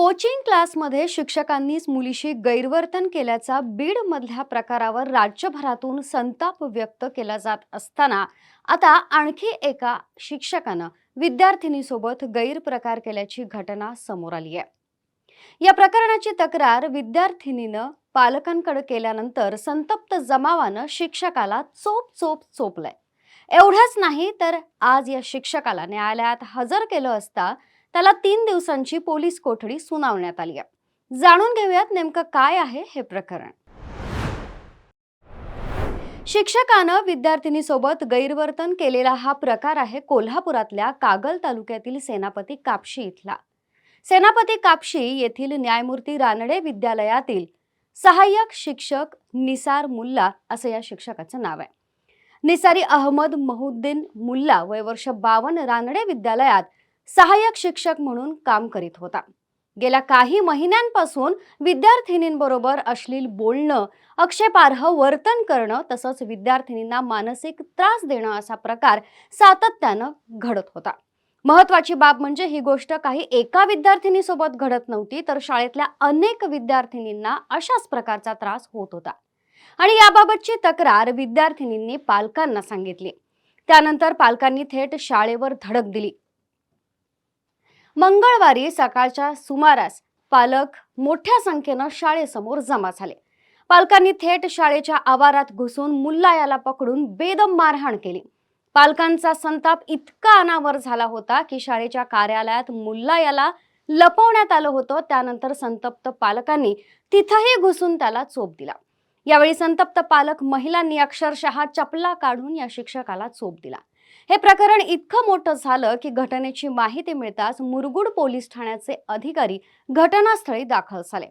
Coaching क्लासमध्ये शिक्षकांनीच मुलीशी गैरवर्तन केल्याचा बीडमधल्या प्रकारावर राज्यभरातून संताप व्यक्त केला जात असताना आता आणखी एका शिक्षकानं विद्यार्थिनीसोबत गैरप्रकार केल्याची घटना समोर आली आहे। या प्रकरणाची तक्रार विद्यार्थिनीनं पालकांकडे केल्यानंतर संतप्त जमावानं शिक्षकाला चोपलंय। एवढंच नाही तर आज या शिक्षकाला न्यायालयात हजर केलं असता त्याला 3 दिवसांची पोलीस कोठडी सुनावण्यात आली आहे। जाणून घेऊयात नेमकं काय आहे हे प्रकरण। शिक्षकानं विद्यार्थिनीसोबत गैरवर्तन केलेला हा प्रकार आहे कोल्हापुरातल्या कागल तालुक्यातील सेनापती कापशी इथला। सेनापती कापशी येथील न्यायमूर्ती रानडे विद्यालयातील सहाय्यक शिक्षक निसार मुल्ला असं या शिक्षकाचं नाव आहे। निसारी अहमद महुद्दीन मुल्ला वय वर्ष 52 रानडे विद्यालयात सहाय्यक शिक्षक म्हणून काम करीत होता। गेल्या काही महिन्यांपासून विद्यार्थिनींबरोबर अश्लील बोलणं, आक्षेपार्ह वर्तन करणं तसंच विद्यार्थिनींना मानसिक त्रास देणं असा प्रकार सातत्यानं घडत होता। महत्त्वाची बाब म्हणजे ही गोष्ट काही एका विद्यार्थिनीसोबत घडत नव्हती, तर शाळेतल्या अनेक विद्यार्थिनींना अशाच प्रकारचा त्रास होत होता आणि याबाबतची तक्रार विद्यार्थिनींनी पालकांना सांगितली। त्यानंतर पालकांनी थेट शाळेवर धडक दिली। मंगळवारी सकाळच्या सुमारास पालक मोठ्या संख्येनं शाळेसमोर जमा झाले। पालकांनी थेट शाळेच्या आवारात घुसून मुल्ला याला पकडून बेदम मारहाण केली। पालकांचा संताप इतका अनावर झाला होता की शाळेच्या कार्यालयात मुल्ला याला लपवण्यात आलं होतं। त्यानंतर संतप्त पालकांनी तिथंही घुसून त्याला चोप दिला। यावेळी संतप्त पालक महिलांनी अक्षरशः चपला काढून या शिक्षकाला चोप दिला। हे प्रकरण इतकं मोठं झालं की घटनेची माहिती मिळताच मुरगुड पोलीस ठाण्याचे अधिकारी घटनास्थळी दाखल झाले।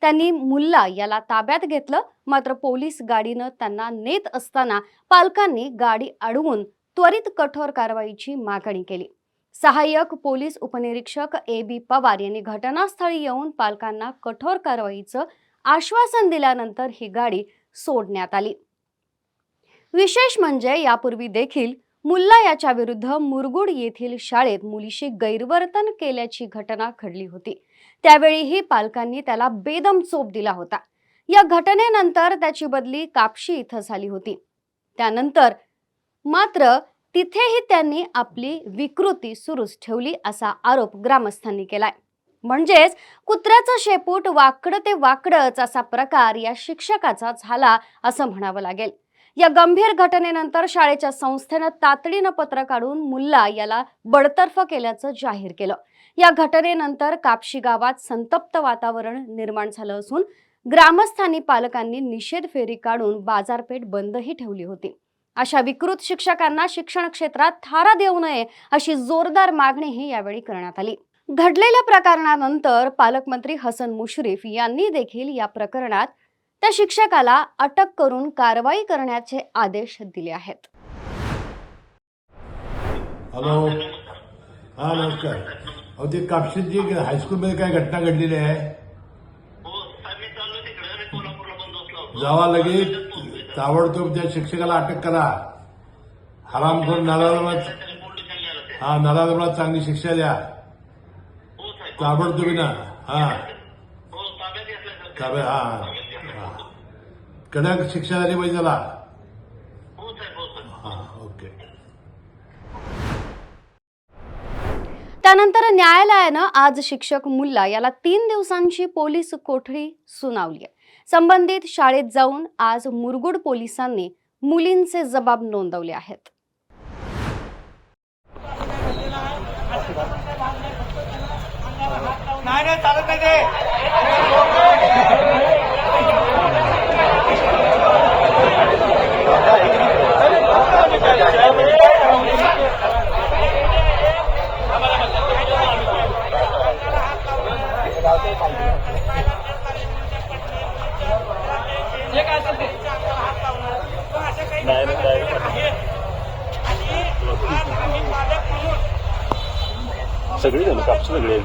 त्यांनी मुल्ला याला ताब्यात घेतलं, मात्र पोलीस गाडीनं त्यांना नेत असताना पालकांनी गाडी अडवून त्वरित कठोर कारवाईची मागणी केली। सहाय्यक पोलीस उपनिरीक्षक AB पवार यांनी घटनास्थळी येऊन पालकांना कठोर कारवाईचं आश्वासन दिल्यानंतर ही गाडी सोडण्यात आली। विशेष म्हणजे यापूर्वी देखील मुल्ला याच्या विरुद्ध मुरगुड येथील शाळेत मुलीशी गैरवर्तन केल्याची घटना घडली होती। त्यावेळीही पालकांनी त्याला बेदम चोप दिला होता। या घटनेनंतर त्याची बदली कापशी इथं झाली होती। त्यानंतर मात्र तिथेही त्यांनी आपली विकृती सुरूच ठेवली असा आरोप ग्रामस्थांनी केलाय। म्हणजेच कुत्र्याचं शेपूट वाकडं ते वाकडंच असा प्रकार या शिक्षकाचा झाला असं म्हणावं लागेल। या गंभीर घटनेनंतर शाळेच्या संस्थेनं तातडीनं पत्र काढून मुल्ला याला बडतर्फ केल्याचं जाहीर केलं। या घटनेनंतर कापशी गावात संतप्त वातावरण निर्माण झालं असून ग्रामस्थांनी पालकांनी निषेध फेरी काढून बाजारपेठ बंदही ठेवली होती। अशा विकृत शिक्षकांना शिक्षण क्षेत्रात थारा देऊ नये अशी जोरदार मागणीही यावेळी करण्यात आली। घडलेल्या प्रकरणानंतर पालकमंत्री हसन मुश्रीफ यांनी देखील या प्रकरणात त्या शिक्षकाला अटक करून कारवाई करण्याचे आदेश दिले आहेत। हॅलो, हा नमस्कार। अहो ते कापशीची हायस्कूलमध्ये काय घटना घडलेली आहे? जावा लगेच ताबडतोब त्या शिक्षकाला अटक करा। हरामखोर नराधमाला चांगली शिक्षा द्या ताबडतोब ना। कडक शिक्षा झाली पाहिजे त्याला। ओके। त्यानंतर न्यायालयानं आज शिक्षक मुल्ला याला 3 दिवसांची पोलीस कोठडी सुनावली आहे। संबंधित शाळेत जाऊन आज मुरगुड पोलिसांनी मुलींचे जबाब नोंदवले आहेत। सगळी जण कापशी सगळे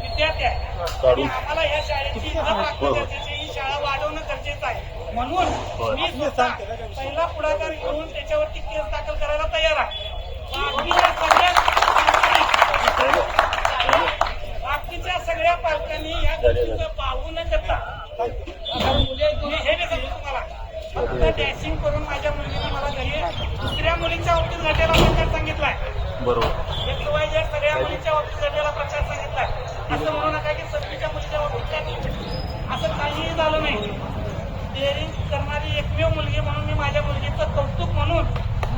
विद्यार्थी आहे काढून आम्हाला या शाळेची शाळा वाढवणं गरजेचं आहे। म्हणून मी स्वतः पहिला पुढाकार घेऊन त्याच्यावरती केस दाखल करायला तयार आहे. बाकीच्या सगळ्या पालकांनी या गोष्टीचं पाहू न करता मी हे नाही सांगतो तुम्हाला, फक्त डॅशिंग करून माझ्या मुलीने मला घरी दुसऱ्या मुलीच्या बाबतीत घडलेला प्रकार सांगितलाय. बरोबर. XYZ सगळ्या मुलीच्या बाबतीत घडलेला प्रकार सांगितलाय. असं म्हणू नका की सगळीच्या मुलीच्या बाबतीत असं काहीही झालं नाही. डेअरिंग करणारी एकमेव मुलगी म्हणून मी माझ्या मुलगीचं कौतुक म्हणून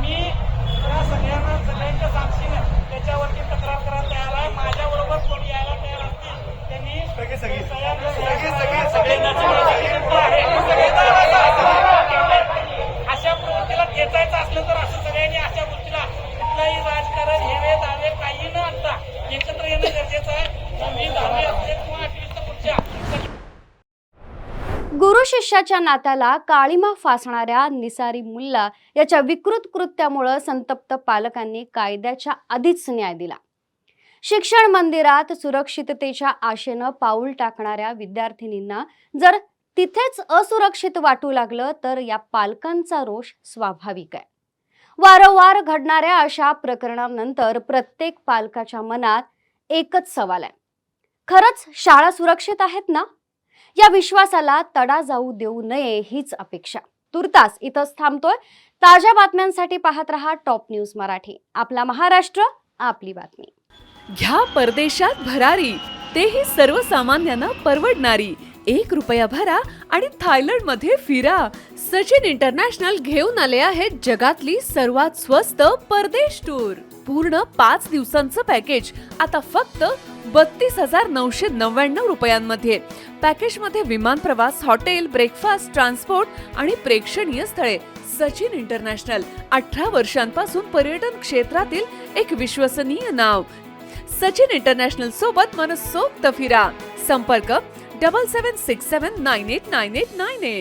मी या सगळ्यांच्या साक्षीने त्याच्यावरती तक्रार करायला तयार आहे. माझ्याबरोबर कोणी यायला तयार असतील त्यांनी अशा प्रवृत्तीला खेचायचं असलं तर असं सगळ्यांनी अशा गोष्टीला कुठलाही राजकारण हेवे दावे काही न आणता एकत्र येणं गरजेचं आहे. मी 10वी असते किंवा 8वीच्या पुढच्या गुरु शिष्याच्या नात्याला काळीमा फासणाऱ्या निसारी मुल्ला याच्या विकृत कृत्यामुळे संतप्त पालकांनी कायद्याच्या आधीच न्याय दिला. शिक्षण मंदिरात सुरक्षिततेच्या आशेनं पाऊल टाकणाऱ्या विद्यार्थिनींना जर तिथेच असुरक्षित वाटू लागलं तर या पालकांचा रोष स्वाभाविक आहे. वारंवार घडणाऱ्या अशा प्रकरणांनंतर प्रत्येक पालकाच्या मनात एकच सवाल आहे, खरंच शाळा सुरक्षित आहेत ना? या विश्वासाला तडा जाऊ देऊ नये हीच अपेक्षा. तुर्तास इथंच थांबतोय. ताज्या बातम्यांसाठी पाहत रहा टॉप न्यूज मराठी. आपला महाराष्ट्र, आपली बातमी. घ्या परदेशात भरारी, तेही सर्वसामान्यांना परवडणारी. 1 रुपया भरा आणि थायलंड मध्ये फिरा. सचिन इंटरनॅशनल घेऊन आले आहेत जगातली सर्वात स्वस्त परदेश टूर. पूर्ण 5 दिवसांचं पॅकेज आता फक्त 32,999 रुपयांमध्ये. पॅकेजमध्ये विमान प्रवास, हॉटेल, ब्रेकफास्ट, ट्रान्सपोर्ट आणि प्रेक्षणीय स्थळे. सचिन इंटरनॅशनल 18 वर्षांपासून पर्यटन क्षेत्रातील एक विश्वसनीय नाव. सचिन इंटरनॅशनल सोबत मनसोक्त फिरा. संपर्क 7767989898.